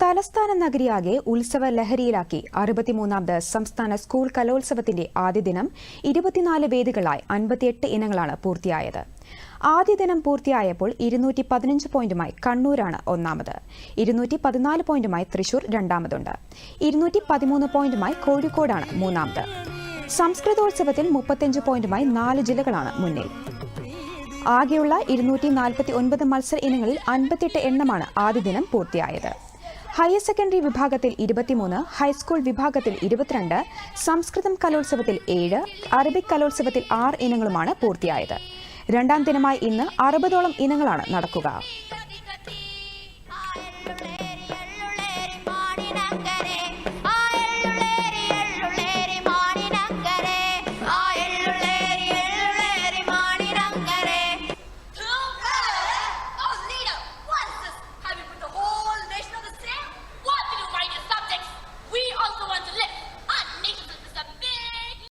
തലസ്ഥാന നഗരിയാകെ ഉത്സവ ലഹരിയിലാക്കി 63ാമത് സംസ്ഥാന സ്കൂൾ കലോത്സവത്തിന്റെ ആദ്യ ദിനം 24 വേദികളായി 58 ഇനങ്ങളാണ് പൂർത്തിയായത്. ആദ്യ ദിനം പൂർത്തിയായപ്പോൾ 215 പോയിന്റുമായി കണ്ണൂരാണ് ഒന്നാമത്, 214 പോയിന്റുമായി തൃശൂർ രണ്ടാമതുണ്ട്, 213 പോയിന്റുമായി കോഴിക്കോടാണ് മൂന്നാമത്. സംസ്കൃതോത്സവത്തിൽ 35 പോയിന്റുമായി 4 ജില്ലകളാണ് മുന്നിൽ. ആകെയുള്ള 249 മത്സര ഇനങ്ങളിൽ 58 എണ്ണമാണ് ആദ്യ ദിനം പൂർത്തിയായത്. ഹയർ സെക്കൻഡറി വിഭാഗത്തിൽ 23, ഹൈസ്കൂൾ വിഭാഗത്തിൽ 22, സംസ്കൃതം കലോത്സവത്തിൽ 7, അറബിക് കലോത്സവത്തിൽ 6 ഇനങ്ങളുമാണ് പൂർത്തിയായത്. രണ്ടാം ദിനമായി ഇന്ന് 60ഓളം ഇനങ്ങളാണ് നടക്കുക.